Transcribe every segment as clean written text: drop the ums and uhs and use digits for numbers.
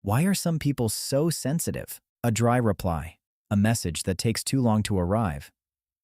Why are some people so sensitive? A dry reply, a message that takes too long to arrive,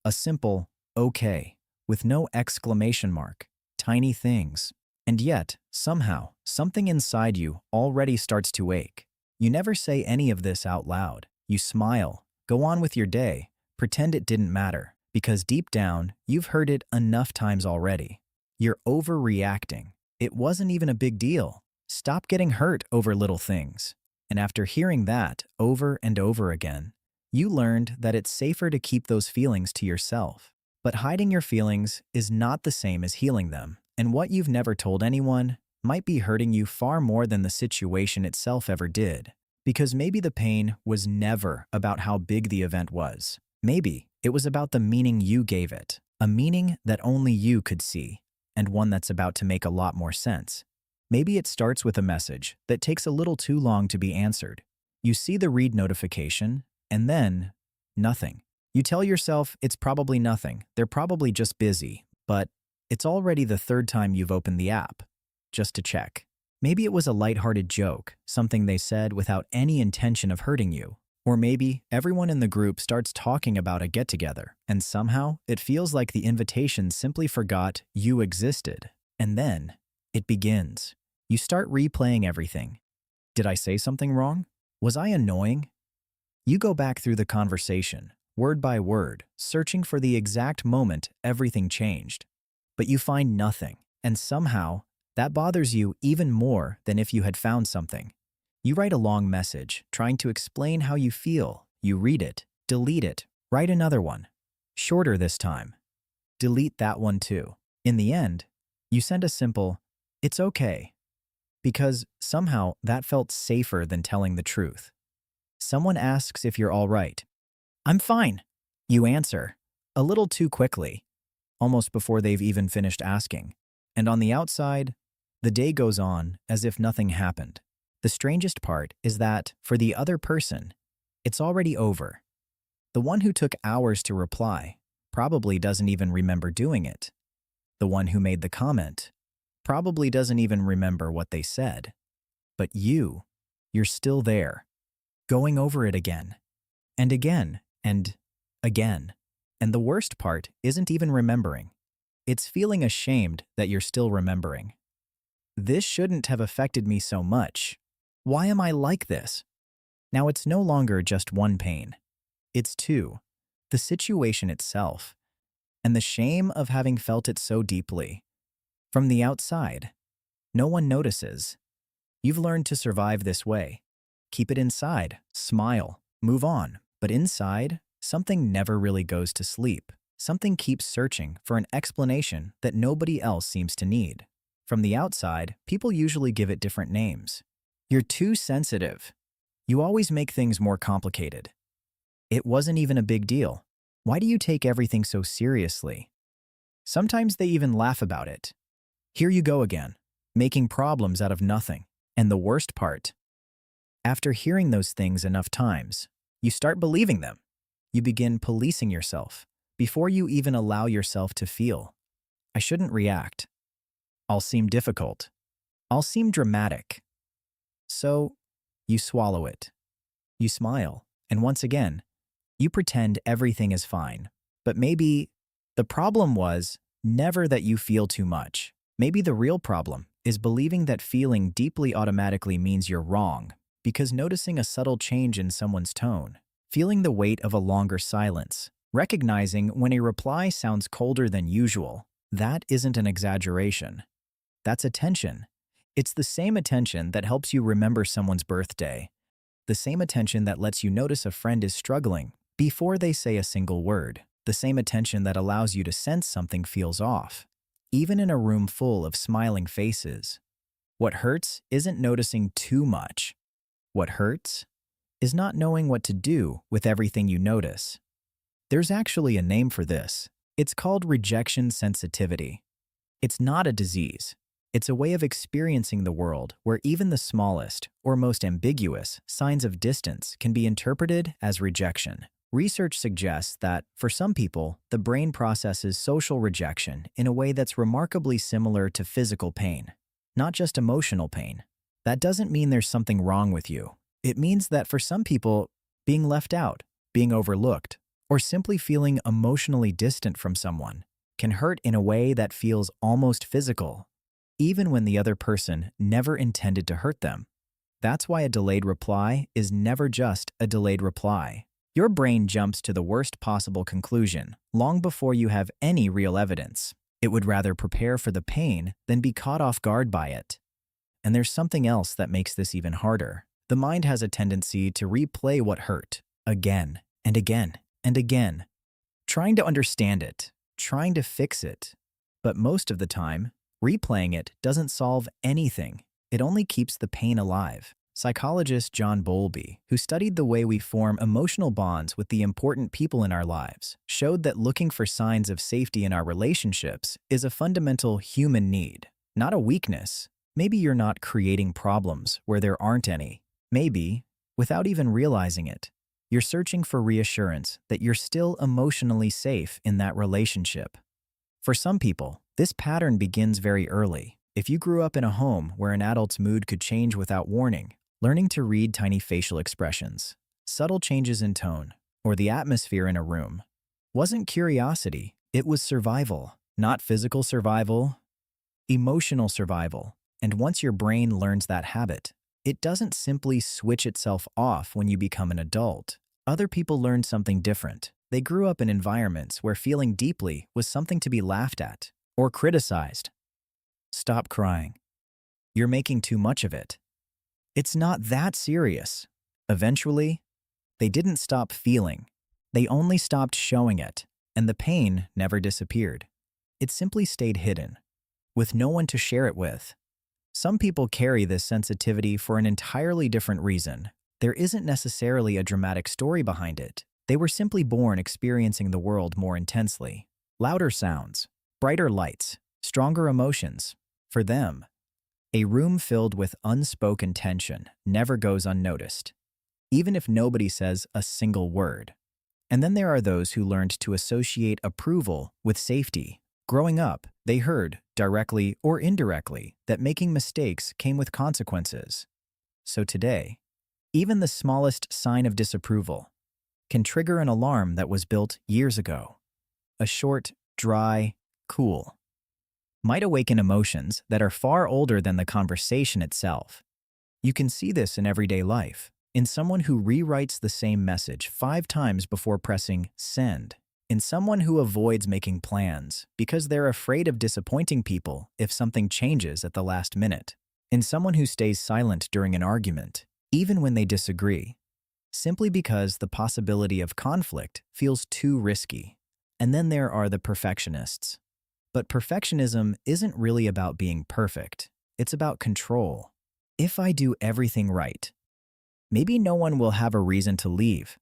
a simple, okay, with no exclamation mark, tiny things. And yet, somehow, something inside you already starts to ache. You never say any of this out loud. You smile, go on with your day, pretend it didn't matter, because deep down, you've heard it enough times already. You're overreacting. It wasn't even a big deal. Stop getting hurt over little things. And after hearing that over and over again, you learned that it's safer to keep those feelings to yourself. But hiding your feelings is not the same as healing them, and what you've never told anyone might be hurting you far more than the situation itself ever did. Because maybe the pain was never about how big the event was. Maybe it was about the meaning you gave it, a meaning that only you could see, and one that's about to make a lot more sense. Maybe it starts with a message that takes a little too long to be answered. You see the read notification, and then nothing. You tell yourself it's probably nothing, they're probably just busy, but it's already the third time you've opened the app, just to check. Maybe it was a lighthearted joke, something they said without any intention of hurting you. Or maybe everyone in the group starts talking about a get-together, and somehow it feels like the invitation simply forgot you existed. And then it begins. You start replaying everything. Did I say something wrong? Was I annoying? You go back through the conversation, word by word, searching for the exact moment everything changed. But you find nothing, and somehow that bothers you even more than if you had found something. You write a long message, trying to explain how you feel. You read it, delete it, write another one. Shorter this time. Delete that one too. In the end, you send a simple, "It's okay," because somehow that felt safer than telling the truth. Someone asks if you're all right. "I'm fine." You answer, a little too quickly, almost before they've even finished asking. And on the outside, the day goes on as if nothing happened. The strangest part is that, for the other person, it's already over. The one who took hours to reply probably doesn't even remember doing it. The one who made the comment probably doesn't even remember what they said. But you're still there, going over it again, and again, and again. And the worst part isn't even remembering. It's feeling ashamed that you're still remembering. This shouldn't have affected me so much. Why am I like this? Now it's no longer just one pain. It's two, the situation itself, and the shame of having felt it so deeply. From the outside, no one notices. You've learned to survive this way. Keep it inside, smile, move on. But inside, something never really goes to sleep. Something keeps searching for an explanation that nobody else seems to need. From the outside, people usually give it different names. You're too sensitive. You always make things more complicated. It wasn't even a big deal. Why do you take everything so seriously? Sometimes they even laugh about it. Here you go again, making problems out of nothing. And the worst part, after hearing those things enough times, you start believing them. You begin policing yourself before you even allow yourself to feel. I shouldn't react. I'll seem difficult. I'll seem dramatic. So, you swallow it. You smile, and once again, you pretend everything is fine. But maybe the problem was never that you feel too much. Maybe the real problem is believing that feeling deeply automatically means you're wrong, because noticing a subtle change in someone's tone, feeling the weight of a longer silence, recognizing when a reply sounds colder than usual, that isn't an exaggeration. That's attention. It's the same attention that helps you remember someone's birthday, the same attention that lets you notice a friend is struggling before they say a single word, the same attention that allows you to sense something feels off, even in a room full of smiling faces. What hurts isn't noticing too much. What hurts is not knowing what to do with everything you notice. There's actually a name for this. It's called rejection sensitivity. It's not a disease. It's a way of experiencing the world where even the smallest or most ambiguous signs of distance can be interpreted as rejection. Research suggests that, for some people, the brain processes social rejection in a way that's remarkably similar to physical pain, not just emotional pain. That doesn't mean there's something wrong with you. It means that for some people, being left out, being overlooked, or simply feeling emotionally distant from someone can hurt in a way that feels almost physical, even when the other person never intended to hurt them. That's why a delayed reply is never just a delayed reply. Your brain jumps to the worst possible conclusion long before you have any real evidence. It would rather prepare for the pain than be caught off guard by it. And there's something else that makes this even harder. The mind has a tendency to replay what hurt again and again and again, trying to understand it, trying to fix it. But most of the time, replaying it doesn't solve anything. It only keeps the pain alive. Psychologist John Bowlby, who studied the way we form emotional bonds with the important people in our lives, showed that looking for signs of safety in our relationships is a fundamental human need, not a weakness. Maybe you're not creating problems where there aren't any. Maybe, without even realizing it, you're searching for reassurance that you're still emotionally safe in that relationship. For some people, this pattern begins very early. If you grew up in a home where an adult's mood could change without warning, learning to read tiny facial expressions, subtle changes in tone, or the atmosphere in a room wasn't curiosity, it was survival. Not physical survival, emotional survival. And once your brain learns that habit, it doesn't simply switch itself off when you become an adult. Other people learn something different. They grew up in environments where feeling deeply was something to be laughed at or criticized. Stop crying. You're making too much of it. It's not that serious. Eventually, they didn't stop feeling. They only stopped showing it, and the pain never disappeared. It simply stayed hidden, with no one to share it with. Some people carry this sensitivity for an entirely different reason. There isn't necessarily a dramatic story behind it. They were simply born experiencing the world more intensely. Louder sounds, brighter lights, stronger emotions. For them, a room filled with unspoken tension never goes unnoticed, even if nobody says a single word. And then there are those who learned to associate approval with safety. Growing up, they heard, directly or indirectly, that making mistakes came with consequences. So today, even the smallest sign of disapproval can trigger an alarm that was built years ago. A short, dry, cool might awaken emotions that are far older than the conversation itself. You can see this in everyday life, in someone who rewrites the same message 5 times before pressing send, in someone who avoids making plans because they're afraid of disappointing people if something changes at the last minute, in someone who stays silent during an argument, even when they disagree, simply because the possibility of conflict feels too risky. And then there are the perfectionists. But perfectionism isn't really about being perfect. It's about control. If I do everything right, maybe no one will have a reason to leave.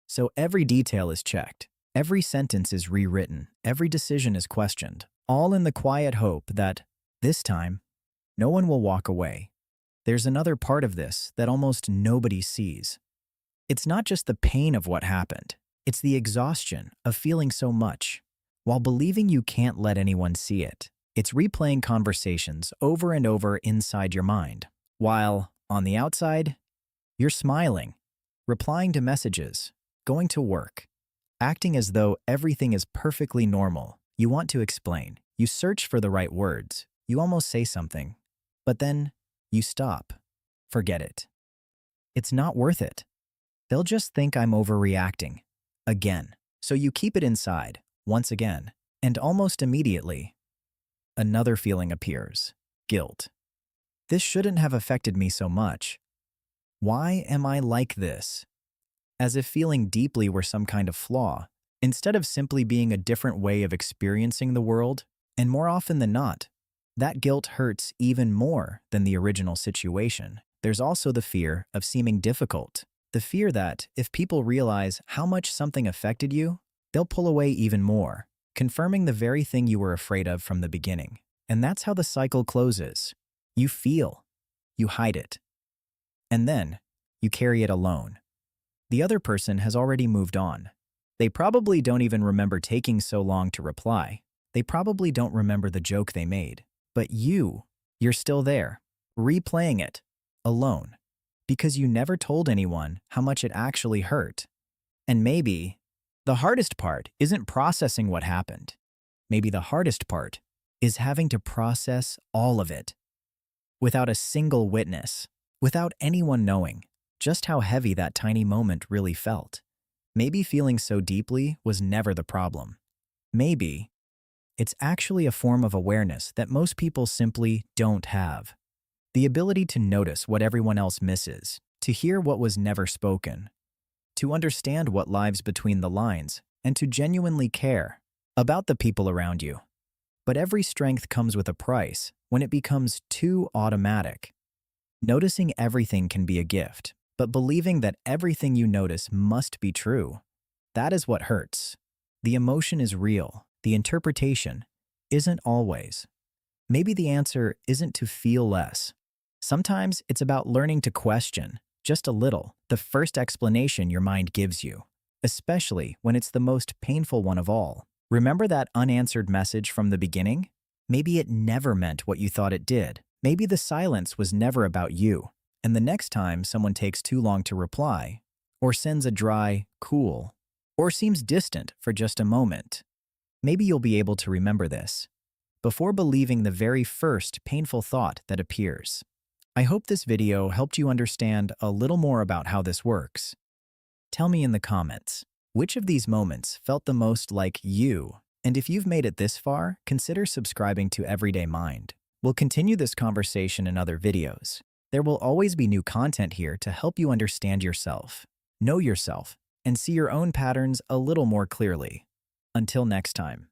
So every detail is checked. Every sentence is rewritten. Every decision is questioned. All in the quiet hope that, this time, no one will walk away. There's another part of this that almost nobody sees. It's not just the pain of what happened. It's the exhaustion of feeling so much, while believing you can't let anyone see it. It's replaying conversations over and over inside your mind, while, on the outside, you're smiling, replying to messages, going to work, acting as though everything is perfectly normal. You want to explain. You search for the right words. You almost say something. But then, you stop. Forget it. It's not worth it. They'll just think I'm overreacting. Again. So you keep it inside, once again. And almost immediately, another feeling appears. Guilt. This shouldn't have affected me so much. Why am I like this? As if feeling deeply were some kind of flaw, instead of simply being a different way of experiencing the world. And more often than not, that guilt hurts even more than the original situation. There's also the fear of seeming difficult. The fear that, if people realize how much something affected you, they'll pull away even more, confirming the very thing you were afraid of from the beginning. And that's how the cycle closes. You feel, you hide it, and then you carry it alone. The other person has already moved on. They probably don't even remember taking so long to reply. They probably don't remember the joke they made. But you're still there, replaying it, alone, because you never told anyone how much it actually hurt. And maybe the hardest part isn't processing what happened. Maybe the hardest part is having to process all of it without a single witness, without anyone knowing just how heavy that tiny moment really felt. Maybe feeling so deeply was never the problem. Maybe it's actually a form of awareness that most people simply don't have. The ability to notice what everyone else misses, to hear what was never spoken, to understand what lies between the lines, and to genuinely care about the people around you. But every strength comes with a price when it becomes too automatic. Noticing everything can be a gift, but believing that everything you notice must be true, that is what hurts. The emotion is real. The interpretation isn't always. Maybe the answer isn't to feel less. Sometimes it's about learning to question, just a little, the first explanation your mind gives you, especially when it's the most painful one of all. Remember that unanswered message from the beginning? Maybe it never meant what you thought it did. Maybe the silence was never about you, and the next time someone takes too long to reply, or sends a dry, cool, or seems distant for just a moment, maybe you'll be able to remember this before believing the very first painful thought that appears. I hope this video helped you understand a little more about how this works. Tell me in the comments, which of these moments felt the most like you? And if you've made it this far, consider subscribing to Everyday Mind. We'll continue this conversation in other videos. There will always be new content here to help you understand yourself, know yourself, and see your own patterns a little more clearly. Until next time.